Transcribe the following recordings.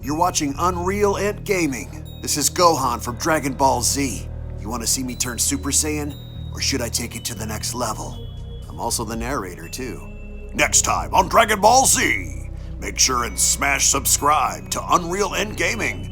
You're watching UnrealEntGaming. This is Gohan from Dragon Ball Z. You want to see me turn Super Saiyan? Or should I take it to the next level? I'm also the narrator, too. Next time on Dragon Ball Z, make sure and smash subscribe to UnrealEntGaming.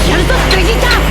Yardrats, Vegeta!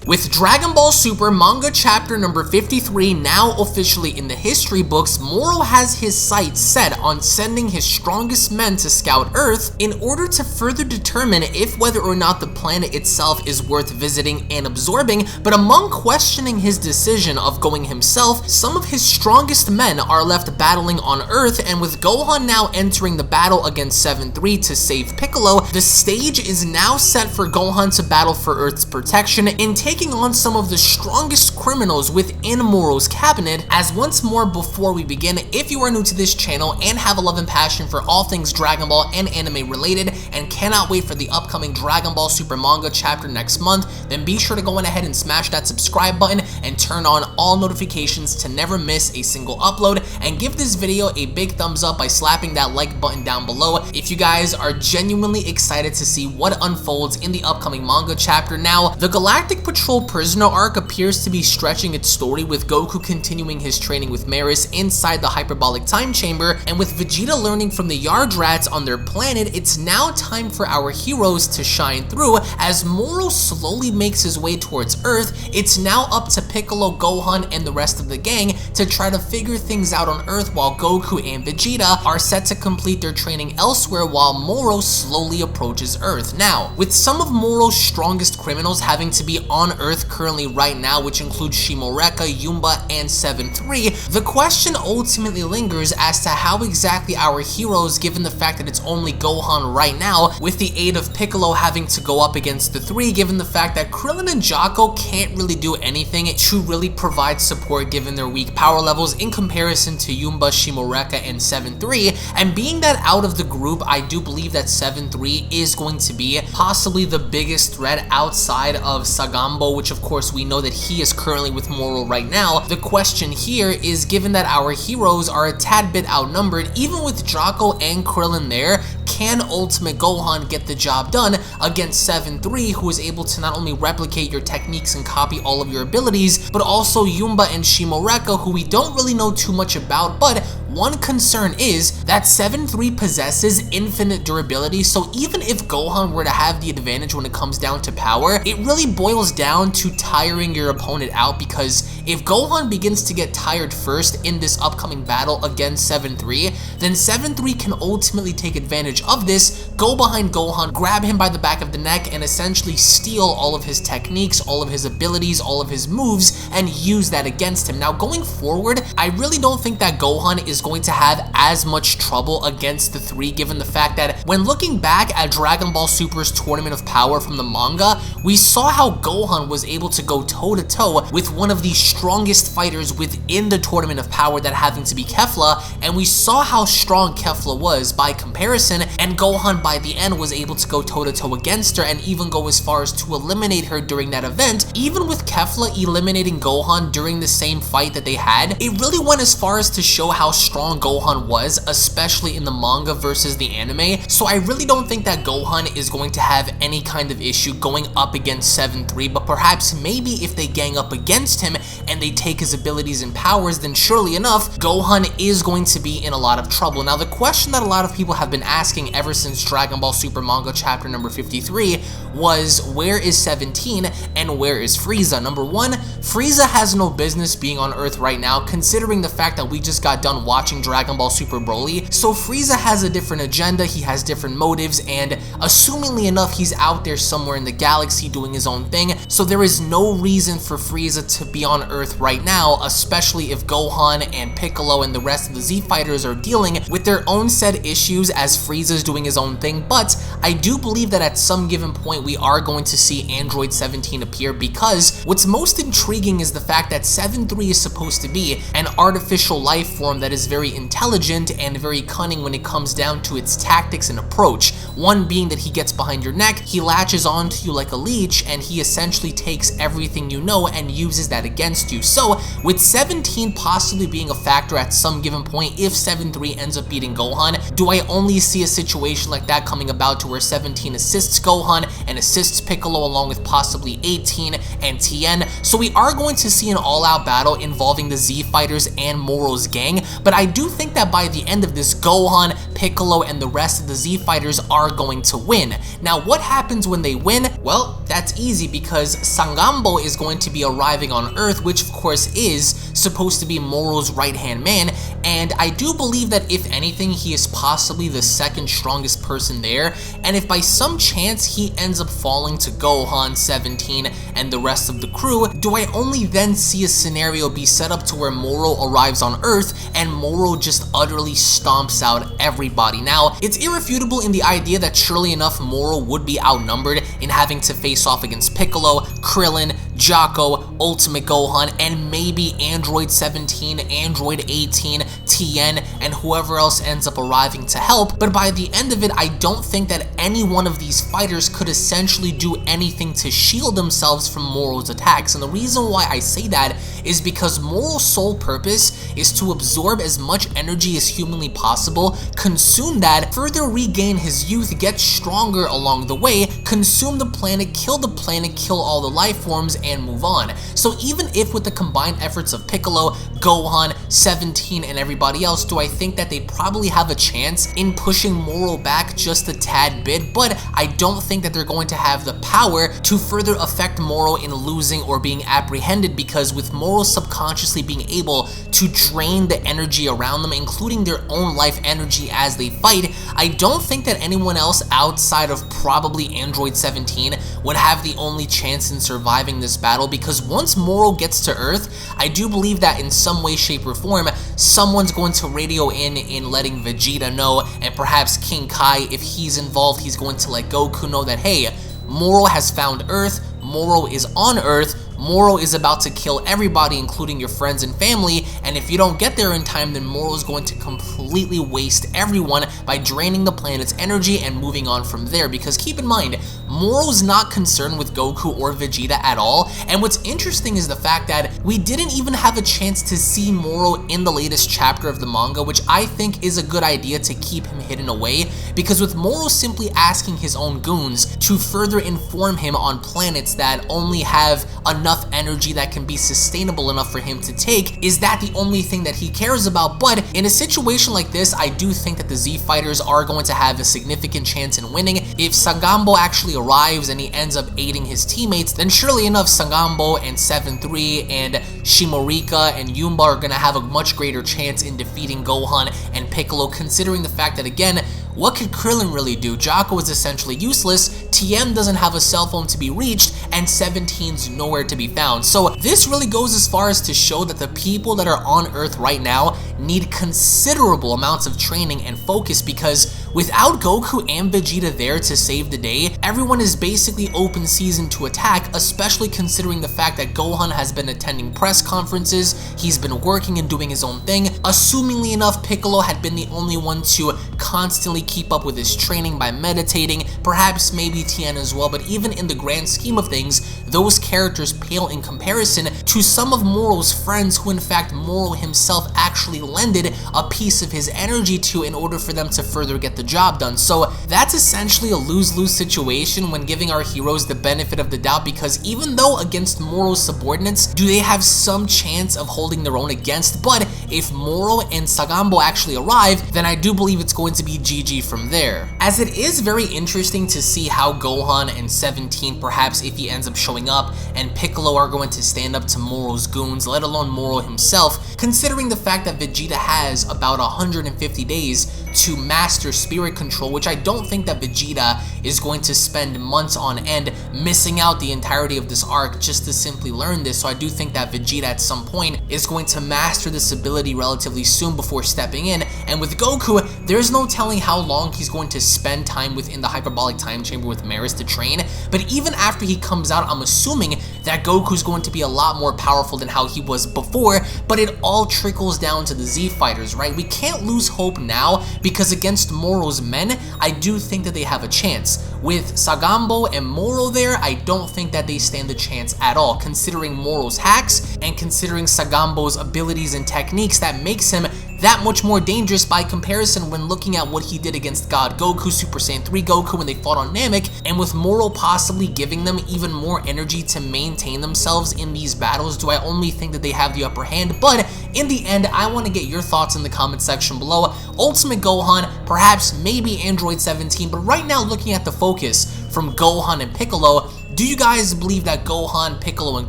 With Dragon Ball Super manga chapter number 53 now officially in the history books, Moro has his sights set on sending his strongest men to scout Earth in order to further determine if whether or not the planet itself is worth visiting and absorbing. But among questioning his decision of going himself, some of his strongest men are left battling on Earth, and with Gohan now entering the battle against 7-3 to save Piccolo, the stage is now set for Gohan to battle for Earth's protection and taking on some of the strongest criminals within Moro's cabinet. As once more before we begin, if you are new to this channel and have a love and passion for all things Dragon Ball and anime related and cannot wait for the upcoming Dragon Ball Super manga chapter next month, then be sure to go on ahead and smash that subscribe button and turn on all notifications to never miss a single upload, and give this video a big thumbs up by slapping that like button down below if you guys are genuinely excited to see what unfolds in the upcoming manga chapter. Now, the Galactic Patrol prisoner arc appears to be stretching its story, with Goku continuing his training with Merus inside the hyperbolic time chamber, and with Vegeta learning from the Yardrats on their planet, it's now time for our heroes to shine through. As Moro slowly makes his way towards Earth, it's now up to Piccolo, Gohan, and the rest of the gang to try to figure things out on Earth, while Goku and Vegeta are set to complete their training elsewhere while Moro slowly approaches Earth. Now, with some of Moro's strongest criminals having to be on Earth currently right now, which includes Shimoreka, Yumba, and 7-3, the question ultimately lingers as to how exactly our heroes, given the fact that it's only Gohan right now, with the aid of Piccolo having to go up against the three, given the fact that Krillin and Jocko can't really do anything to really provide support given their weak power levels in comparison to Yumba, Shimoreka, and 7-3, and being that out of the group, I do believe that 7-3 is going to be possibly the biggest threat outside of Sagambo, which of course we know that he is currently with Moro right now. The question here is, given that our heroes are a tad bit outnumbered, even with Jocko and Krillin there, can Ultimate Gohan get the job done against 7-3, who is able to not only replicate your techniques and copy all of your abilities, but also Yumba and Shimoreka, who we don't really know too much about, but one concern is that 7-3 possesses infinite durability, so even if Gohan were to have the advantage when it comes down to power, it really boils down to tiring your opponent out, because if Gohan begins to get tired first in this upcoming battle against 7-3, then 7-3 can ultimately take advantage of this, go behind Gohan, grab him by the back of the neck, and essentially steal all of his techniques, all of his abilities, all of his moves, and use that against him. Now, going forward, I really don't think that Gohan is going to have as much trouble against the three, given the fact that when looking back at Dragon Ball Super's Tournament of Power from the manga, we saw how Gohan was able to go toe-to-toe with one of the strongest fighters within the Tournament of Power, that having to be Kefla, and we saw how strong Kefla was by comparison, and Gohan by the end was able to go toe-to-toe against her and even go as far as to eliminate her during that event. Even with Kefla eliminating Gohan during the same fight that they had, it really went as far as to show how strong Gohan was, especially in the manga versus the anime. So I really don't think that Gohan is going to have any kind of issue going up against 7-3, but perhaps maybe if they gang up against him and they take his abilities and powers, then surely enough, Gohan is going to be in a lot of trouble. Now, the question that a lot of people have been asking ever since Dragon Ball Super manga chapter number 53 was, where is 17 and where is Frieza? Number one, Frieza has no business being on Earth right now, considering the fact that we just got done watching Dragon Ball Super Broly. So Frieza has a different agenda, he has different motives, and assumingly enough, he's out there somewhere in the galaxy doing his own thing. So there is no reason for Frieza to be on Earth right now, especially if Gohan and Piccolo and the rest of the Z fighters are dealing with their own set issues, as Frieza Frieza's doing his own thing, but I do believe that at some given point we are going to see Android 17 appear, because what's most intriguing is the fact that 7-3 is supposed to be an artificial life form that is very intelligent and very cunning when it comes down to its tactics and approach. One being that he gets behind your neck, he latches onto you like a leech, and he essentially takes everything you know and uses that against you. So with 17 possibly being a factor at some given point, if 7-3 ends up beating Gohan, do I only see a situation like that coming about to where 17 assists Gohan and assists Piccolo along with possibly 18 and Tien? So we are going to see an all-out battle involving the Z Fighters and Moro's gang, but I do think that by the end of this, Gohan, Piccolo, and the rest of the Z Fighters are going to win. Now, what happens when they win? Well, that's easy, because Sangambo is going to be arriving on Earth, which of course is supposed to be Moro's right-hand man, and I do believe that if anything, he is possibly the second strongest person there, and if by some chance he ends up falling to Gohan, 17, and the rest of the crew, do I only then see a scenario be set up to where Moro arrives on Earth and Moro just utterly stomps out everybody? Now, it's irrefutable in the idea that surely enough Moro would be outnumbered in having to face off against Piccolo, Krillin, Jocko, Ultimate Gohan, and maybe Android 17, Android 18, Tien, and whoever else ends up arriving to help, but by the end of it, I don't think that any one of these fighters could essentially do anything to shield themselves from Moro's attacks. And the reason why I say that is because Moro's sole purpose is to absorb as much energy as humanly possible, consume that, further regain his youth, get stronger along the way, consume the planet, kill all the life forms, and move on. So even if with the combined efforts of Piccolo, Gohan, 17, and everybody else, do I think that they probably have a chance in pushing Moro back just a tad bit, but I don't think that they're going to have the power to further affect Moro in losing or being apprehended, because with Moro subconsciously being able to drain the energy around them, including their own life energy as they fight, I don't think that anyone else outside of probably Android 17 would have the only chance in surviving this battle, because once Moro gets to Earth, I do believe that in some way, shape, or form, someone's going to radio in letting Vegeta know, and perhaps King Kai, if he's involved, he's going to let Goku know that, hey, Moro has found Earth, Moro is on Earth, Moro is about to kill everybody, including your friends and family, and if you don't get there in time, then Moro is going to completely waste everyone by draining the planet's energy and moving on from there. Because keep in mind, Moro's not concerned with Goku or Vegeta at all, and what's interesting is the fact that we didn't even have a chance to see Moro in the latest chapter of the manga, which I think is a good idea to keep him hidden away, because with Moro simply asking his own goons to further inform him on planets that only have enough energy that can be sustainable enough for him to take, is that the only thing that he cares about? But in a situation like this, I do think that the Z Fighters are going to have a significant chance in winning. If Sangambo actually arrives and he ends up aiding his teammates, then surely enough Sangambo and 7-3 and Shimorika and Yumba are going to have a much greater chance in defeating Gohan and Piccolo, considering the fact that, again, what could Krillin really do? Jocko is essentially useless, TM doesn't have a cell phone to be reached, and 17's nowhere to be found. So this really goes as far as to show that the people that are on Earth right now need considerable amounts of training and focus, because without Goku and Vegeta there to save the day, everyone is basically open season to attack, especially considering the fact that Gohan has been attending press conferences, he's been working and doing his own thing. Assumingly enough, Piccolo had been the only one to constantly keep up with his training by meditating, perhaps maybe Tien as well, but even in the grand scheme of things, those characters pale in comparison to some of Moro's friends who in fact Moro himself actually lended a piece of his energy to in order for them to further get the job done. So that's essentially a lose-lose situation when giving our heroes the benefit of the doubt, because even though against Moro's subordinates, do they have some chance of holding their own against, but if Moro and Sangambo actually arrive, then I do believe it's going to be GG from there. As it is very interesting to see how Gohan and 17, perhaps if he ends up showing up, and Piccolo are going to stand up to Moro's goons, let alone Moro himself, considering the fact that Vegeta has about 150 days to master spirit control, which I don't think that Vegeta is going to spend months on end missing out the entirety of this arc just to simply learn this. So I do think that Vegeta at some point is going to master this ability relatively soon before stepping in. And with Goku, there's no telling how long he's going to spend time within the hyperbolic time chamber with Merus to train. But even after he comes out, I'm assuming that Goku's going to be a lot more powerful than how he was before, but it all trickles down to the Z fighters, right? We can't lose hope now, because against Moro's men, I do think that they have a chance. With Sagambo and Moro there, I don't think that they stand a chance at all, considering Moro's hacks and considering Sagambo's abilities and techniques. That makes him that much more dangerous by comparison when looking at what he did against God Goku, Super Saiyan 3 Goku when they fought on Namek, and with Moro possibly giving them even more energy to maintain themselves in these battles, do I only think that they have the upper hand? But in the end, I want to get your thoughts in the comment section below. Ultimate Gohan, perhaps maybe Android 17, but right now looking at the focus from Gohan and Piccolo, do you guys believe that Gohan, Piccolo, and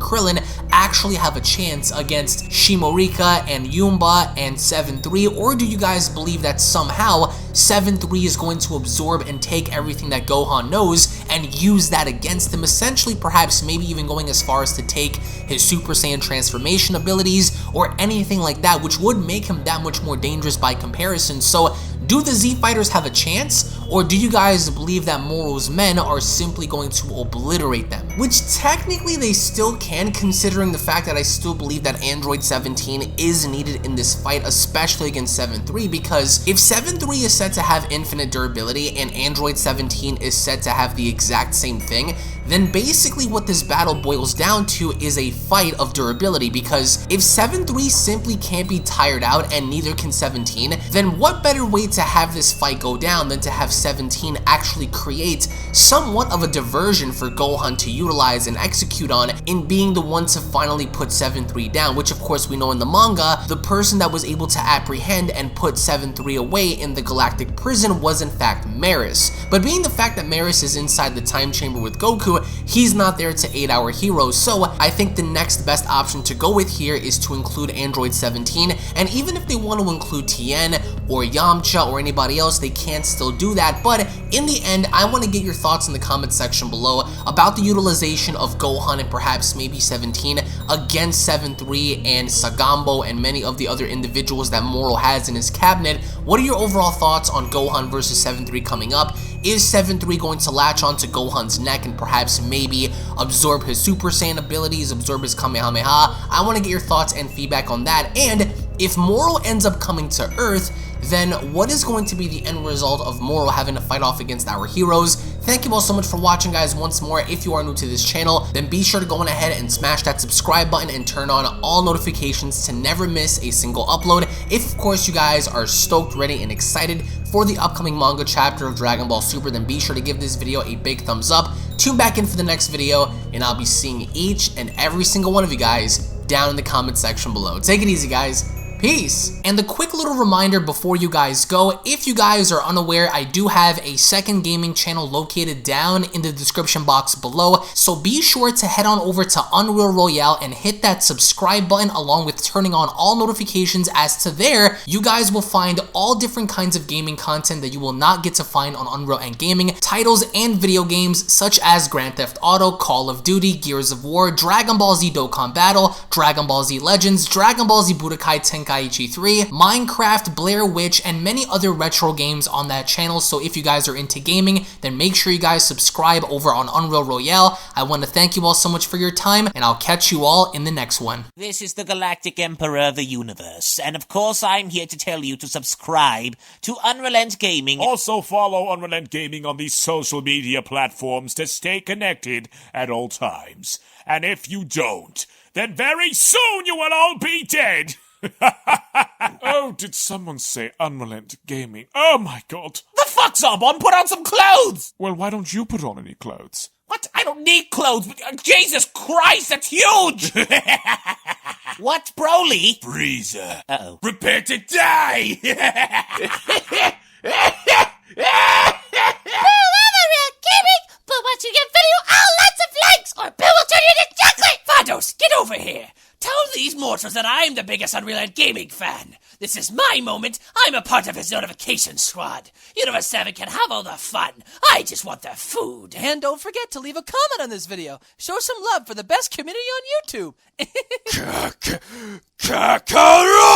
Krillin actually have a chance against Shimorika and Yumba and 7-3, or do you guys believe that somehow 7-3 is going to absorb and take everything that Gohan knows and use that against him, essentially perhaps maybe even going as far as to take his Super Saiyan transformation abilities or anything like that, which would make him that much more dangerous by comparison? So do the Z fighters have a chance, or do you guys believe that Moro's men are simply going to obliterate them? Which technically they still can, considering the fact that I still believe that Android 17 is needed in this fight, especially against 7-3, because if 7-3 is said to have infinite durability and Android 17 is said to have the exact same thing, then basically what this battle boils down to is a fight of durability, because if 7-3 simply can't be tired out and neither can 17, then what better way to have this fight go down than to have 17 actually create somewhat of a diversion for Gohan to utilize and execute on in being the one to finally put 7-3 down, which of course we know in the manga, the person that was able to apprehend and put 7-3 away in the Galactic prison was in fact Merus. But being the fact that Merus is inside the time chamber with Goku, he's not there to aid our heroes, so I think the next best option to go with here is to include Android 17, and even if they want to include Tien or Yamcha or anybody else, they can still do that. But in the end, I want to get your thoughts in the comment section below about the utilization of Gohan and perhaps maybe 17 against 7-3 and Sagambo and many of the other individuals that Moro has in his cabinet. What are your overall thoughts on Gohan versus 7-3 coming up? Is 7-3 going to latch onto Gohan's neck and perhaps maybe absorb his Super Saiyan abilities, absorb his Kamehameha? I want to get your thoughts and feedback on that. And if Moro ends up coming to Earth, then what is going to be the end result of Moro having to fight off against our heroes? Thank you all so much for watching, guys. Once more, if you are new to this channel, then be sure to go on ahead and smash that subscribe button and turn on all notifications to never miss a single upload. If, of course, you guys are stoked, ready, and excited for the upcoming manga chapter of Dragon Ball Super, then be sure to give this video a big thumbs up. Tune back in for the next video, and I'll be seeing each and every single one of you guys down in the comment section below. Take it easy, guys. Peace. And a quick little reminder before you guys go, if you guys are unaware, I do have a second gaming channel located down in the description box below, so be sure to head on over to Unreal Royale and hit that subscribe button along with turning on all notifications, as to there, you guys will find all different kinds of gaming content that you will not get to find on UnrealEntGaming, titles and video games such as Grand Theft Auto, Call of Duty, Gears of War, Dragon Ball Z Dokkan Battle, Dragon Ball Z Legends, Dragon Ball Z Budokai Tenkaichi 3, Minecraft, Blair Witch, and many other retro games on that channel. So if you guys are into gaming, then make sure you guys subscribe over on Unreal Royale. I want to thank you all so much for your time, and I'll catch you all in the next one. This is the Galactic Emperor of the Universe, and of course I'm here to tell you to subscribe to UnrealEntGaming. Also follow UnrealEntGaming on these social media platforms to stay connected at all times. And if you don't, then very soon you will all be dead! Oh, did someone say UnrealEntGaming? Oh my god. The fuck's up? Put on some clothes! Well, why don't you put on any clothes? What? I don't need clothes, but Jesus Christ, that's huge! What, Broly? Frieza. Uh-oh. Prepare to die! UnrealEntGaming, but once you get video, lots of likes, or Bill will turn you into chocolate! Vados, get over here! Tell these mortals that I'm the biggest UnrealEntGaming fan. This is my moment. I'm a part of his notification squad. Universe 7 can have all the fun. I just want the food. And don't forget to leave a comment on this video. Show some love for the best community on YouTube. Kakarota!